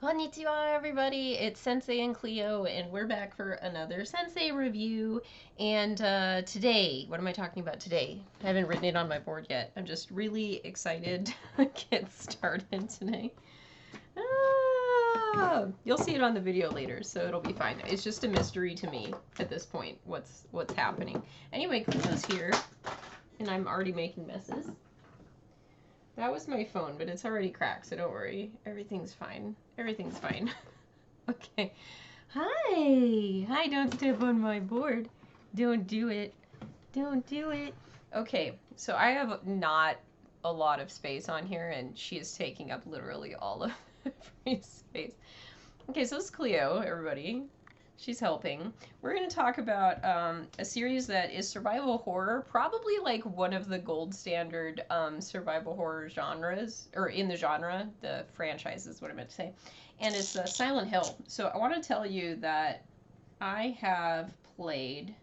Konnichiwa, everybody. It's Sensei and Cleo, and we're back for another Sensei review. And today, what am I talking about today? I haven't written it on my board yet. I'm just really excited to get started today. You'll see it on the video later, so it'll be fine. It's just a mystery to me at this point, what's happening. Anyway, Cleo's here, and I'm already making messes. That was my phone, but it's already cracked, so don't worry. Everything's fine. Everything's fine. Okay. Hi! Hi, don't step on my board. Don't do it. Don't do it. Okay, so I have not a lot of space on here, and she is taking up literally all of every space. Okay, so this is Cleo, everybody. She's helping. We're going to talk about a series that is survival horror, probably like one of the gold standard survival horror genres, or in the genre, the franchise is what I meant to say. And it's Silent Hill. So I want to tell you that I have played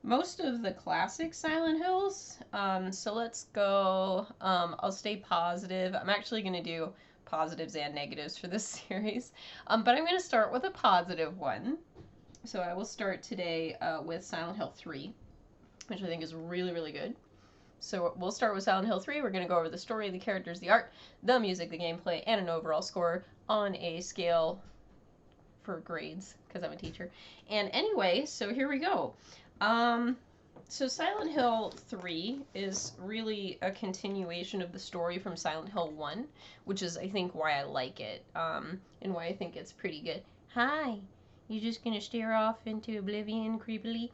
most of the classic Silent Hills. So let's go. I'll stay positive. I'm actually going to do positives and negatives for this series. But I'm going to start with a positive one. So I will start today with Silent Hill 3, which I think is really, really good. So we'll start with Silent Hill 3. We're going to go over the story, the characters, the art, the music, the gameplay, and an overall score on a scale for grades, because I'm a teacher. And anyway, so here we go. So Silent Hill 3 is really a continuation of the story from Silent Hill 1, which is, I think, why I like it, and why I think it's pretty good. Hi! You just gonna stare off into oblivion creepily?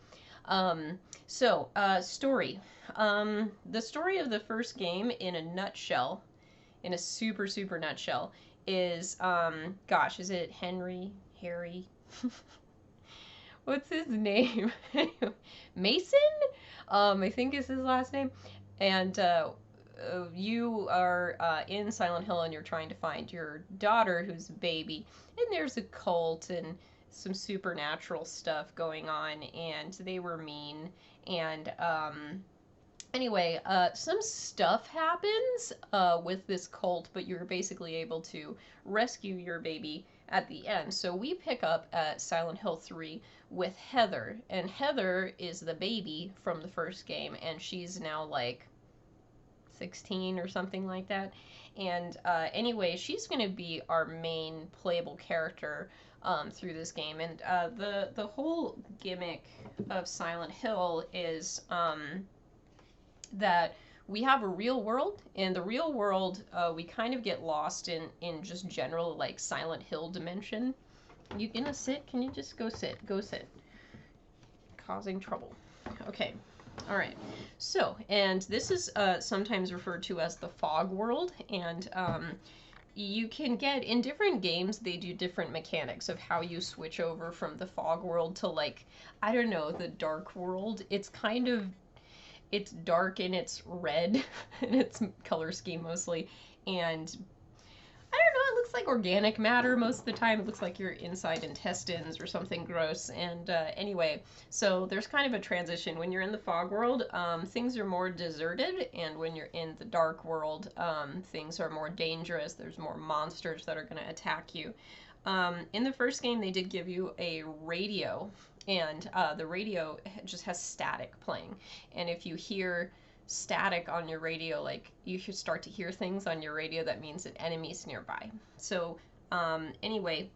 Story. The story of the first game in a nutshell, in a super, super nutshell, is, gosh, is it Harry? What's his name? Mason? I think is his last name. And you are in Silent Hill and you're trying to find your daughter who's a baby. And there's a cult and some supernatural stuff going on, and they were mean. And anyway, some stuff happens with this cult, but you're basically able to rescue your baby at the end. So we pick up at Silent Hill 3 with Heather, and Heather is the baby from the first game, and she's now like 16 or something like that. And anyway, she's going to be our main playable character through this game. And the whole gimmick of Silent Hill is that we have a real world. In the real world, we kind of get lost in just general, like, Silent Hill dimension. You gonna sit? Can you just go sit? Go sit. Causing trouble. Okay. All right. So, and this is sometimes referred to as the fog world, and you can get, in different games, they do different mechanics of how you switch over from the fog world to, like, I don't know, the dark world. It's kind of, it's dark and it's red and it's color scheme mostly, and I don't know, it looks like organic matter most of the time. It looks like your inside intestines or something gross. And anyway, so there's kind of a transition. When you're in the fog world, things are more deserted, and when you're in the dark world, things are more dangerous. There's more monsters that are going to attack you. In the first game, they did give you a radio, and the radio just has static playing. And if you hear static on your radio, like, you should start to hear things on your radio, that means that enemies nearby. So anyway,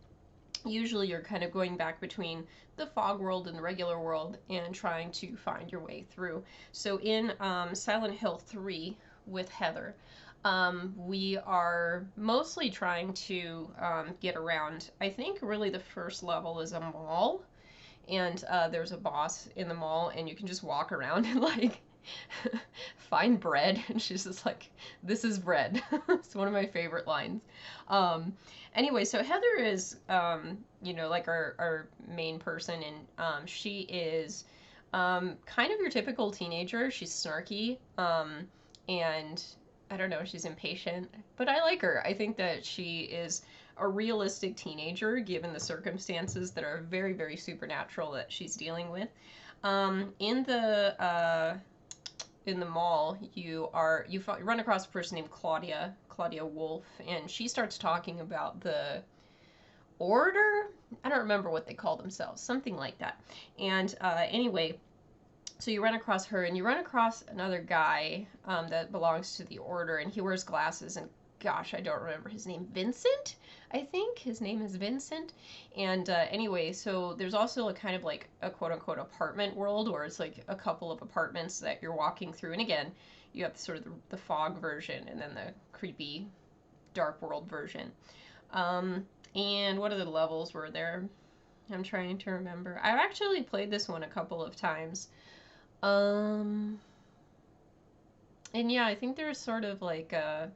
usually you're kind of going back between the fog world and the regular world and trying to find your way through. So in Silent Hill 3 with Heather, we are mostly trying to get around. I think really the first level is a mall, and there's a boss in the mall, and you can just walk around and, like, find bread. And she's just like, this is bread. It's one of my favorite lines. Anyway, so Heather is, you know, like our main person, and she is kind of your typical teenager. She's snarky, and I don't know, she's impatient, but I like her. I think that she is a realistic teenager given the circumstances that are very, very supernatural that she's dealing with. In the mall, you run across a person named Claudia. Claudia Wolf, and she starts talking about the Order. I don't remember what they call themselves, something like that. And anyway, so you run across her, and you run across another guy that belongs to the Order, and he wears glasses, and gosh, I don't remember his name. Vincent, I think his name is Vincent. And anyway, so there's also a kind of like a quote-unquote apartment world, where it's like a couple of apartments that you're walking through, and again, you have sort of the fog version, and then the creepy dark world version. And what other levels were there? I'm trying to remember. I've actually played this one a couple of times. And yeah, I think there's sort of like a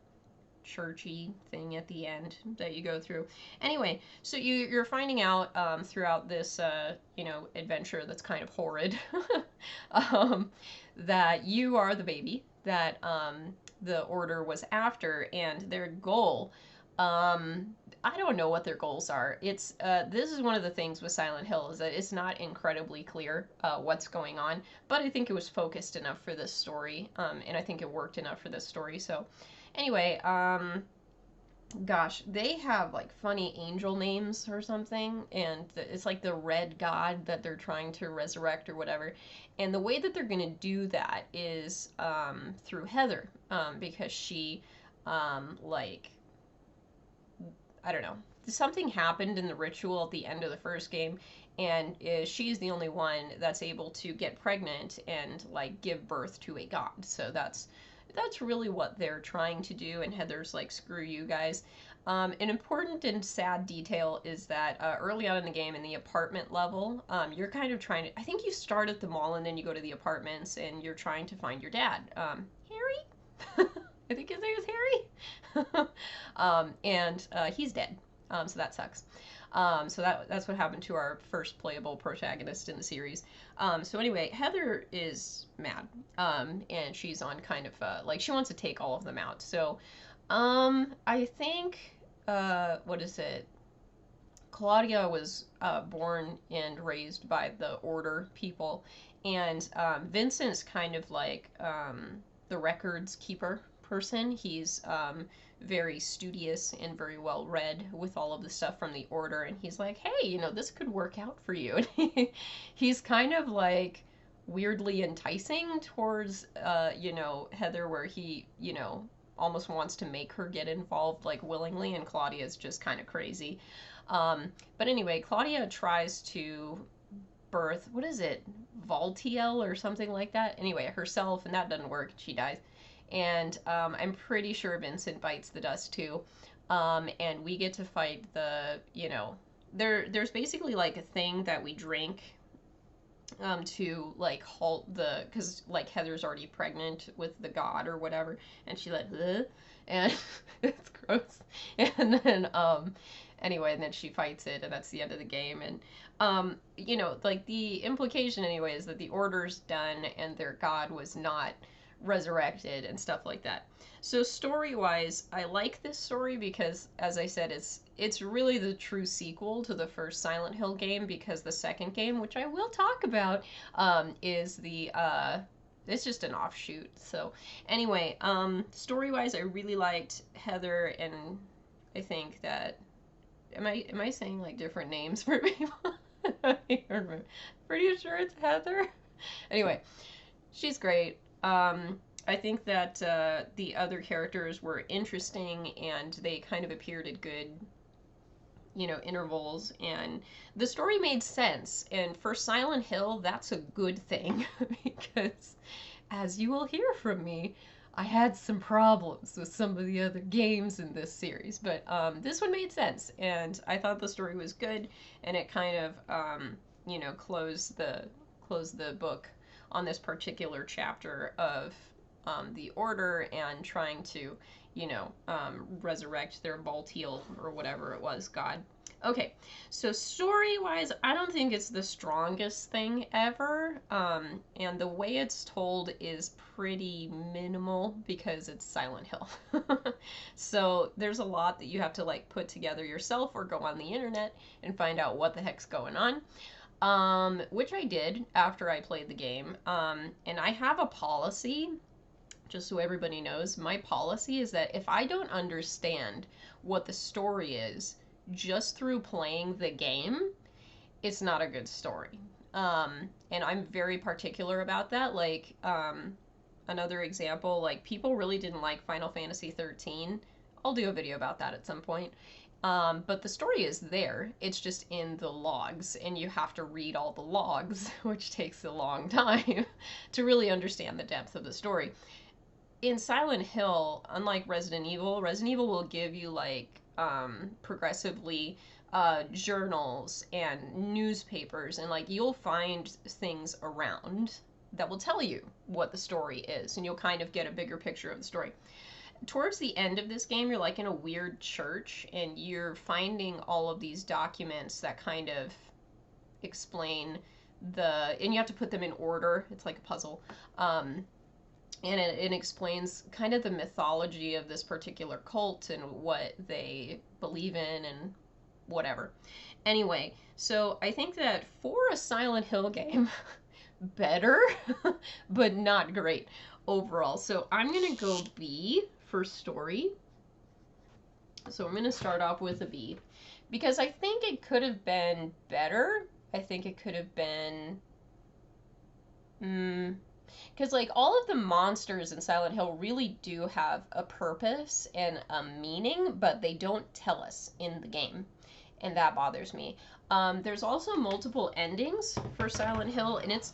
churchy thing at the end that you go through. Anyway, so you're finding out throughout this adventure that's kind of horrid that you are the baby that the Order was after, and their goal. I don't know what their goals are. It's this is one of the things with Silent Hill, is that it's not incredibly clear what's going on, but I think it was focused enough for this story, and I think it worked enough for this story. So anyway, gosh, they have like funny angel names or something, and it's like the red god that they're trying to resurrect or whatever. And the way that they're going to do that is through Heather, because she like, I don't know, something happened in the ritual at the end of the first game, and she's the only one that's able to get pregnant and like give birth to a god. So that's really what they're trying to do, and Heather's like, screw you guys. An important and sad detail is that early on in the game, in the apartment level, you're kind of trying to, I think you start at the mall and then you go to the apartments and you're trying to find your dad. Harry? I think his name is Harry. And he's dead. So that sucks. So that's what happened to our first playable protagonist in the series. So anyway, Heather is mad. And she's on kind of like, she wants to take all of them out. So I think what is it? Claudia was born and raised by the Order people, and Vincent's kind of like the records keeper person. He's very studious and very well read with all of the stuff from the Order, and he's like, hey, this could work out for you. And he's kind of like weirdly enticing towards Heather, where he almost wants to make her get involved like willingly, and Claudia's just kind of crazy. But anyway, Claudia tries to birth, what is it, Voltiel or something like that, anyway, herself, and that doesn't work. She dies. And I'm pretty sure Vincent bites the dust too. And we get to fight the, there's basically like a thing that we drink to like halt the, because like Heather's already pregnant with the god or whatever, and she like, and it's gross. And then anyway, and then she fights it, and that's the end of the game. And like the implication anyway is that the Order's done and their god was not resurrected and stuff like that. So story-wise, I like this story because, as I said, it's really the true sequel to the first Silent Hill game, because the second game, which I will talk about, is the it's just an offshoot. So anyway, story-wise, I really liked Heather, and I think that am I saying like different names for people? Pretty sure it's Heather. Anyway, she's great. I think that the other characters were interesting, and they kind of appeared at good, intervals, and the story made sense. And for Silent Hill, that's a good thing, because as you will hear from me, I had some problems with some of the other games in this series, but this one made sense, and I thought the story was good, and it kind of, closed the book on this particular chapter of the Order and trying to, resurrect their Voltiel or whatever it was, god. Okay, so story-wise, I don't think it's the strongest thing ever, and the way it's told is pretty minimal because it's Silent Hill. So there's a lot that you have to like put together yourself or go on the internet and find out what the heck's going on. Which I did after I played the game, and I have a policy just so everybody knows, my policy is that if I don't understand what the story is just through playing the game, it's not a good story. And I'm very particular about that. Like, another example, like, people really didn't like Final Fantasy 13. I'll do a video about that at some point. But the story is there. It's just in the logs, and you have to read all the logs, which takes a long time to really understand the depth of the story. In Silent Hill, unlike Resident Evil will give you like progressively journals and newspapers, and like you'll find things around that will tell you what the story is, and you'll kind of get a bigger picture of the story. Towards the end of this game, you're like in a weird church, and you're finding all of these documents that kind of explain and you have to put them in order. It's like a puzzle. And it explains kind of the mythology of this particular cult and what they believe in and whatever. Anyway, so I think that for a Silent Hill game, better, but not great overall. So I'm going to go B for story. So I'm going to start off with a B. Because I think it could have been better. I think it could have been... Because, like, all of the monsters in Silent Hill really do have a purpose and a meaning, but they don't tell us in the game. And that bothers me. There's also multiple endings for Silent Hill, and it's,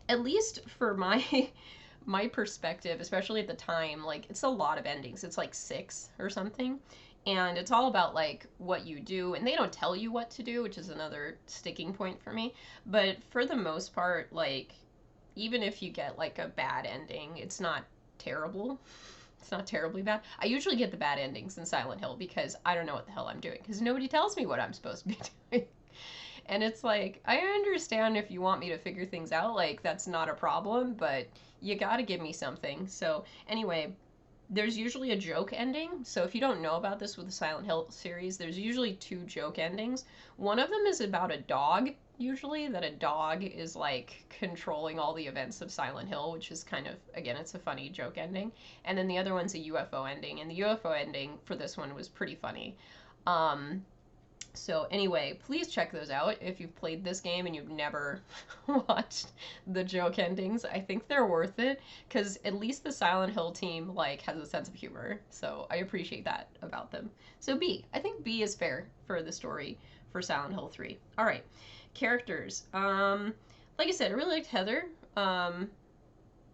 at least for my perspective, especially at the time, like, it's a lot of endings. It's like 6 or something. And it's all about, like, what you do, and they don't tell you what to do, which is another sticking point for me. But for the most part, like, even if you get, like, a bad ending, it's not terrible. It's not terribly bad. I usually get the bad endings in Silent Hill because I don't know what the hell I'm doing, because nobody tells me what I'm supposed to be doing. And it's like, I understand if you want me to figure things out, like, that's not a problem, but you gotta give me something. So, anyway, there's usually a joke ending. So if you don't know about this with the Silent Hill series, there's usually 2 joke endings. One of them is about a dog, usually, that a dog is, like, controlling all the events of Silent Hill, which is kind of, again, it's a funny joke ending. And then the other one's a UFO ending, and the UFO ending for this one was pretty funny. So anyway, please check those out if you've played this game and you've never watched the joke endings. I think they're worth it, because at least the Silent Hill team, like, has a sense of humor. So I appreciate that about them. So B. I think B is fair for the story for Silent Hill 3. All right. Characters. Like I said, I really liked Heather. I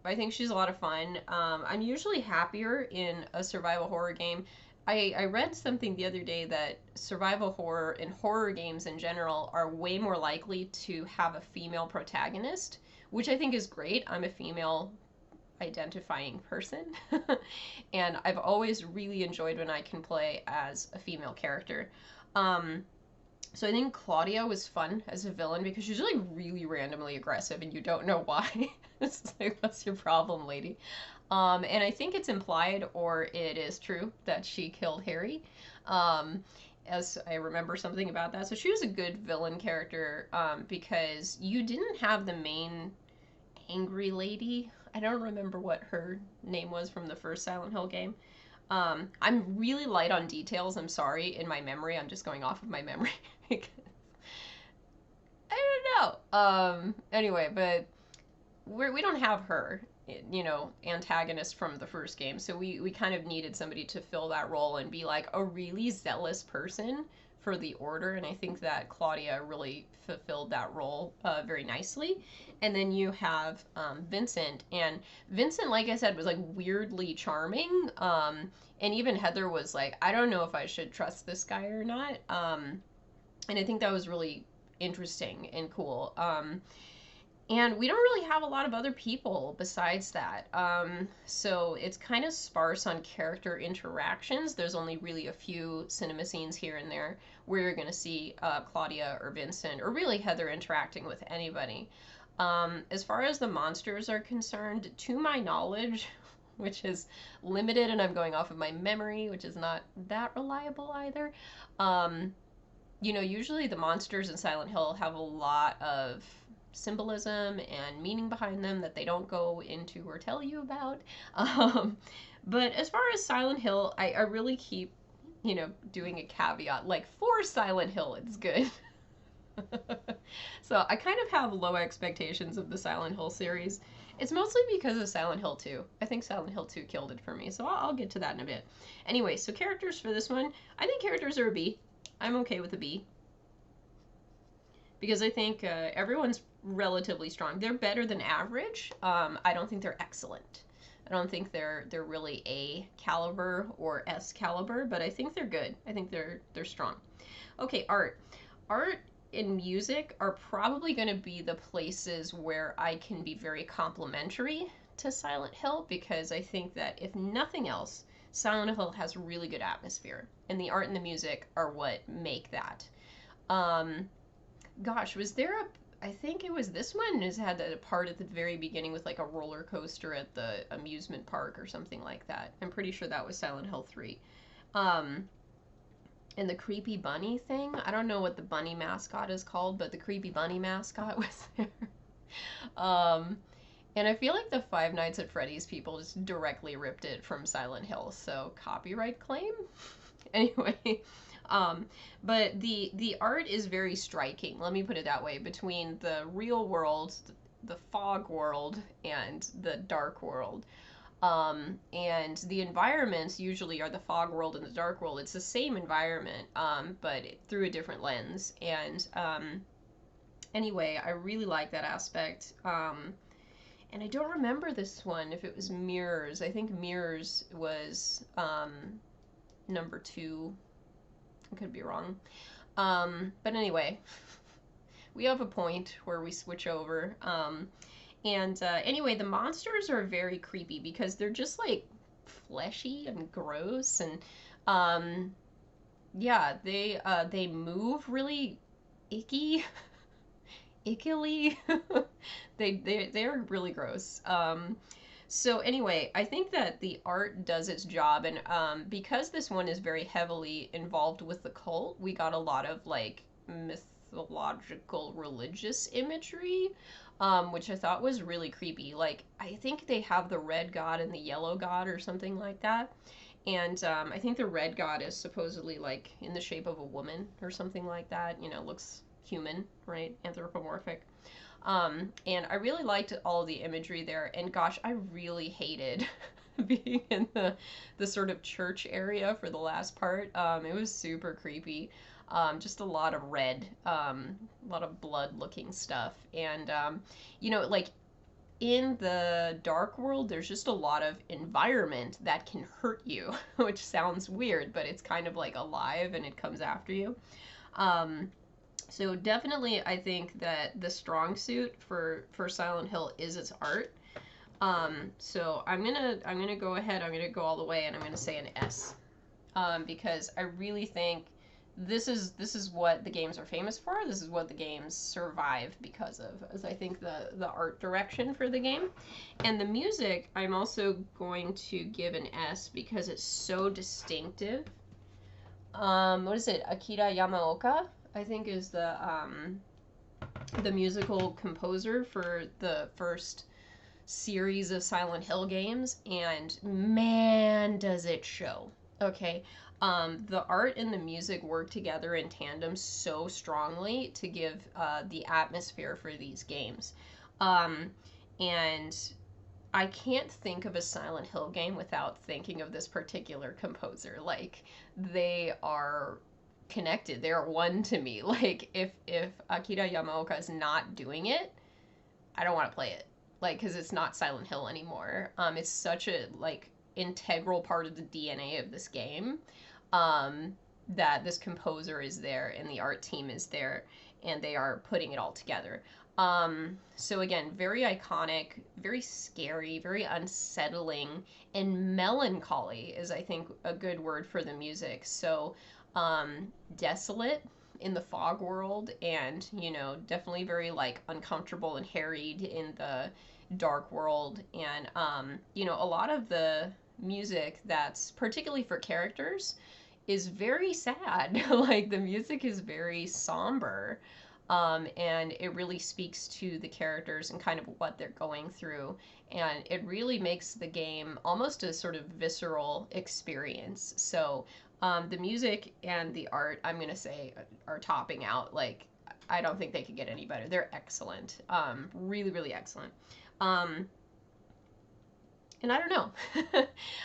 think she's a lot of fun. I'm usually happier in a survival horror game. I read something the other day that survival horror and horror games in general are way more likely to have a female protagonist, which I think is great. I'm a female identifying person, and I've always really enjoyed when I can play as a female character. So I think Claudia was fun as a villain because she's like really randomly aggressive and you don't know why. It's like, what's your problem, lady? And I think it's implied, or it is true, that she killed Harry. As I remember something about that. So she was a good villain character, because you didn't have the main angry lady. I don't remember what her name was from the first Silent Hill game. I'm really light on details, I'm sorry, in my memory. I'm just going off of my memory. I don't know. Anyway, but we don't have her, you know, antagonist from the first game, so we kind of needed somebody to fill that role and be like a really zealous person for the Order, and I think that Claudia really fulfilled that role very nicely. And then you have Vincent, and Vincent, like I said, was like weirdly charming, and even Heather was like, I don't know if I should trust this guy or not, and I think that was really interesting and cool. And we don't really have a lot of other people besides that. So it's kind of sparse on character interactions. There's only really a few cinema scenes here and there where you're going to see Claudia or Vincent or really Heather interacting with anybody. As far as the monsters are concerned, to my knowledge, which is limited, and I'm going off of my memory, which is not that reliable either, you know, usually the monsters in Silent Hill have a lot of symbolism and meaning behind them that they don't go into or tell you about. Um, but as far as Silent Hill, I really keep, doing a caveat. Like, for Silent Hill, it's good. So I kind of have low expectations of the Silent Hill series. It's mostly because of Silent Hill 2. I think Silent Hill 2 killed it for me, so I'll get to that in a bit. Anyway, so characters for this one, I think characters are a B. I'm okay with a B. Because I think everyone's relatively strong. They're better than average. I don't think they're excellent. I don't think they're really A caliber or S caliber, but I think they're good. I think they're strong. Okay, art. Art and music are probably going to be the places where I can be very complimentary to Silent Hill, because I think that if nothing else, Silent Hill has really good atmosphere, and the art and the music are what make that. Gosh, was there a I think it was this one has had a part at the very beginning with like a roller coaster at the amusement park or something like that. I'm pretty sure that was Silent Hill 3. Um, and the creepy bunny thing, I don't know what the bunny mascot is called, but the creepy bunny mascot was there. um, and I feel like the Five Nights at Freddy's people just directly ripped it from Silent Hill, so copyright claim? Anyway, but the art is very striking, let me put it that way, between the real world, the fog world, and the dark world. And the environments usually are the fog world and the dark world. It's the same environment, but through a different lens. And anyway, I really like that aspect. And I don't remember this one if it was Mirrors. I think Mirrors was number 2. I could be wrong. But anyway, we have a point where we switch over. And anyway, the monsters are very creepy because they're just like fleshy and gross, and yeah, they move really icky, ickily. They're really gross. So anyway, I think that the art does its job, and because this one is very heavily involved with the cult, we got a lot of like mythological religious imagery, which I thought was really creepy. Like, I think they have the red god and the yellow god or something like that. And I think the red god is supposedly like in the shape of a woman or something like that. Looks human, right? Anthropomorphic. And I really liked all the imagery there. And gosh, I really hated being in the sort of church area for the last part. It was super creepy. Just a lot of red, a lot of blood looking stuff. And, like in the dark world, there's just a lot of environment that can hurt you, which sounds weird, but it's kind of like alive and it comes after you. So definitely, I think that the strong suit for Silent Hill is its art. So I'm gonna go ahead. I'm gonna go all the way, and I'm gonna say an S, because I really think this is what the games are famous for. This is what the games survive because of, as I think the art direction for the game, and the music. I'm also going to give an S because it's so distinctive. What is it? Akira Yamaoka, I think, is the musical composer for the first series of Silent Hill games, and man, does it show. Okay, the art and the music work together in tandem so strongly to give the atmosphere for these games. And I can't think of a Silent Hill game without thinking of this particular composer. Like, they are connected. They are one to me. Like, if Akira Yamaoka is not doing it, I don't want to play it. Like, because it's not Silent Hill anymore. It's such a, like, integral part of the DNA of this game, that this composer is there and the art team is there and they are putting it all together. So again, very iconic, very scary, very unsettling, and melancholy is, I think, a good word for the music. So, desolate in the fog world, and, definitely very, like, uncomfortable and harried in the dark world. And, a lot of the music that's particularly for characters is very sad. Like, the music is very somber. And it really speaks to the characters and kind of what they're going through. And it really makes the game almost a sort of visceral experience. So the music and the art, I'm going to say, are topping out. Like, I don't think they could get any better. They're excellent. Really, really excellent. And I don't know.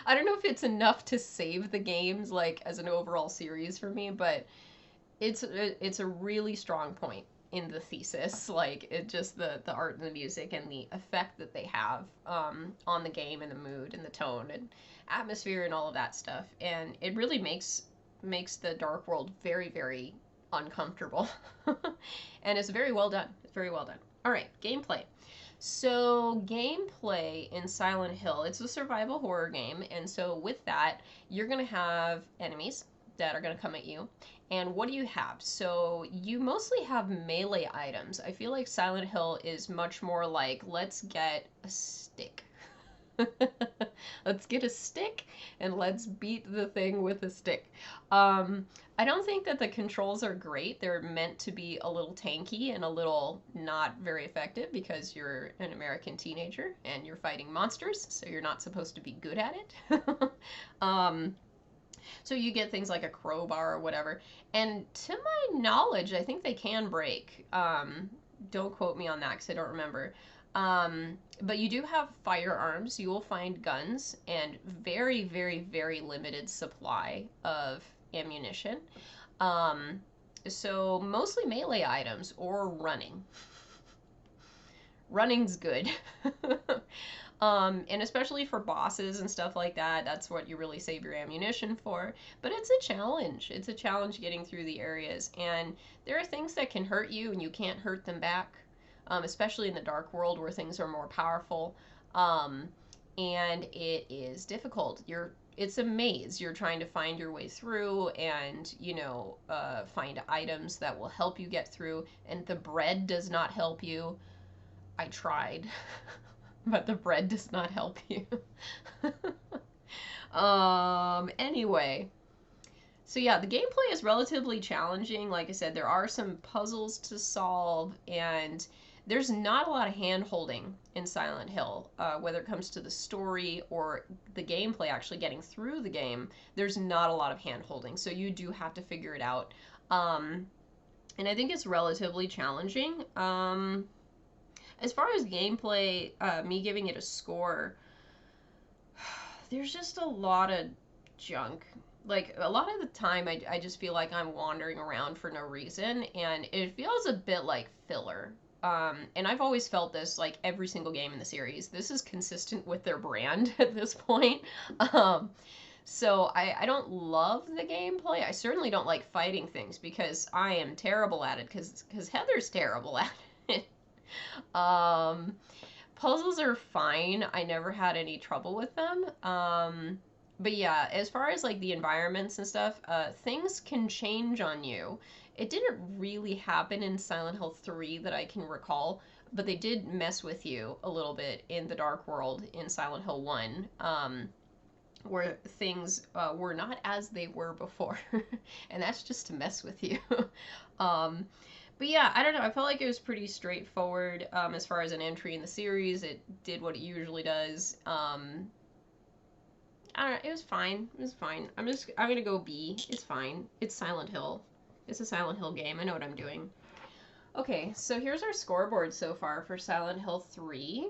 I don't know if it's enough to save the games, like, as an overall series for me, but it's a really strong point in the thesis. Like, it just the art and the music and the effect that they have on the game and the mood and the tone and atmosphere and all of that stuff. And it really makes the Dark World very, very uncomfortable. And it's very well done. It's very well done. All right, gameplay. So, gameplay in Silent Hill, it's a survival horror game, and so with that, you're going to have enemies that are going to come at you. And what do you have? So, you mostly have melee items. I feel like Silent Hill is much more like, let's get a stick. Let's get a stick and let's beat the thing with a stick. I don't think that the controls are great. They're meant to be a little tanky and a little not very effective because you're an American teenager and you're fighting monsters, so you're not supposed to be good at it. So you get things like a crowbar or whatever. And to my knowledge, I think they can break. Don't quote me on that because I don't remember. But you do have firearms. You will find guns and very, very, very limited supply of ammunition. So mostly melee items or running. Running's good. And especially for bosses and stuff like that, that's what you really save your ammunition for. But it's a challenge. It's a challenge getting through the areas. And there are things that can hurt you and you can't hurt them back. Especially in the Dark World where things are more powerful. And it is difficult. It's a maze. You're trying to find your way through and, find items that will help you get through. And the bread does not help you. I tried, but the bread does not help you. Anyway. So yeah, the gameplay is relatively challenging. Like I said, there are some puzzles to solve, and there's not a lot of hand-holding in Silent Hill, whether it comes to the story or the gameplay, actually getting through the game. There's not a lot of hand-holding, so you do have to figure it out. And I think it's relatively challenging. As far as gameplay, me giving it a score, there's just a lot of junk. Like, a lot of the time, I just feel like I'm wandering around for no reason, and it feels a bit like filler. And I've always felt this, like, every single game in the series. This is consistent with their brand at this point. So I don't love the gameplay. I certainly don't like fighting things, because I am terrible at it, because Heather's terrible at it. Puzzles are fine. I never had any trouble with them. But yeah, as far as like the environments and stuff, things can change on you. It didn't really happen in Silent Hill 3 that I can recall, but they did mess with you a little bit in the Dark World in Silent Hill 1, where things were not as they were before. And that's just to mess with you. But yeah, I don't know. I felt like it was pretty straightforward as far as an entry in the series. It did what it usually does. I don't know. It was fine. It was fine. I'm gonna go B. It's fine. It's Silent Hill. It's a Silent Hill game. I know what I'm doing. Okay, so here's our scoreboard so far for Silent Hill 3.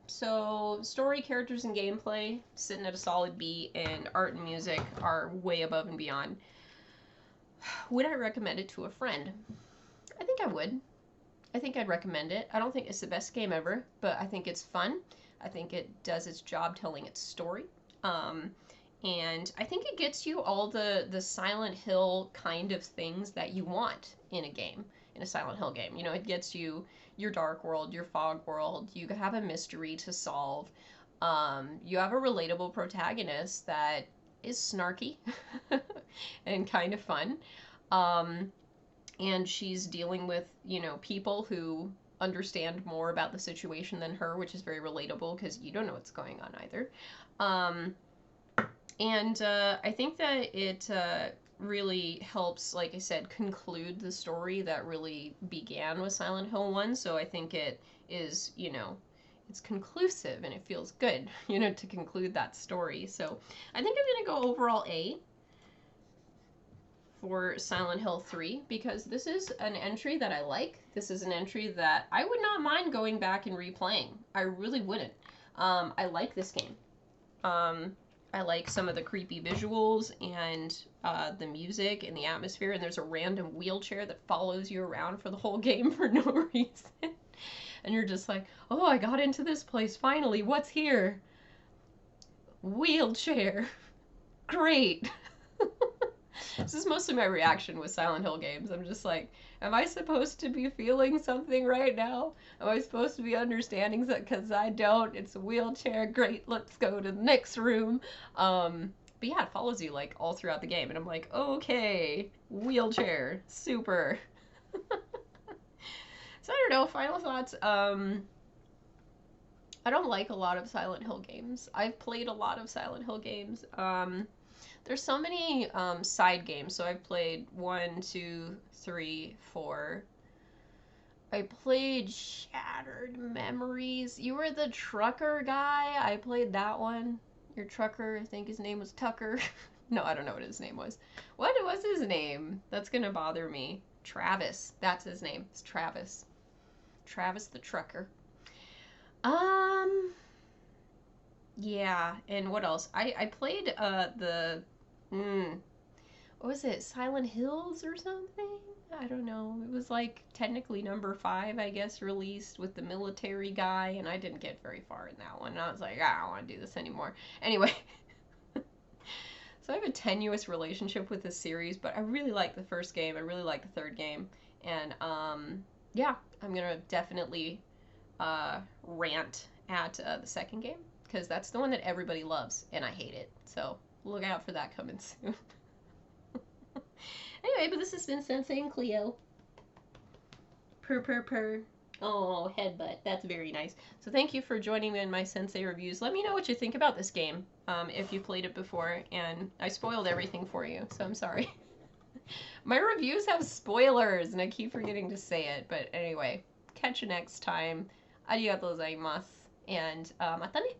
So story, characters, and gameplay sitting at a solid B, and art and music are way above and beyond. Would I recommend it to a friend? I think I would. I think I'd recommend it. I don't think it's the best game ever, but I think it's fun. I think it does its job telling its story. And I think it gets you all the Silent Hill kind of things that you want in a game, in a Silent Hill game. You know, it gets you your Dark World, your Fog World. You have a mystery to solve. You have a relatable protagonist that is snarky and kind of fun. And she's dealing with, people who understand more about the situation than her, which is very relatable because you don't know what's going on either. And I think that it really helps, like I said, conclude the story that really began with Silent Hill 1. So I think it is, it's conclusive and it feels good, to conclude that story. So I think I'm going to go overall A for Silent Hill 3 because this is an entry that I like. This is an entry that I would not mind going back and replaying. I really wouldn't. I like this game. I like some of the creepy visuals and the music and the atmosphere, and there's a random wheelchair that follows you around for the whole game for no reason. And you're just like, oh, I got into this place finally. What's here? Wheelchair. Great. This is mostly my reaction with Silent Hill games. I'm just like, am I supposed to be feeling something right now? Am I supposed to be understanding that? Because I don't. It's a wheelchair. Great, let's go to the next room. But yeah, it follows you like all throughout the game. And I'm like, okay, wheelchair. Super. So I don't know, final thoughts. I don't like a lot of Silent Hill games. I've played a lot of Silent Hill games. There's so many side games. So I've played 1, 2, 3, 4. I played Shattered Memories. You were the trucker guy. I played that one. Your trucker, I think his name was Tucker. No, I don't know what his name was. What was his name? That's gonna bother me. Travis. That's his name. It's Travis. Travis the trucker. Yeah, and what else? I played what was it? Silent Hills or something? I don't know. It was like technically number 5, I guess, released with the military guy, and I didn't get very far in that one. And I was like, I don't want to do this anymore. Anyway, so I have a tenuous relationship with this series, but I really like the first game. I really like the third game, and yeah, I'm gonna definitely rant at the second game because that's the one that everybody loves, and I hate it. So look out for that coming soon. Anyway, but this has been Sensei and Cleo. Purr, purr, purr. Oh, headbutt. That's very nice. So thank you for joining me in my Sensei reviews. Let me know what you think about this game, if you played it before, and I spoiled everything for you, so I'm sorry. My reviews have spoilers, and I keep forgetting to say it, but anyway, catch you next time. Arigatou gozaimasu, and matane!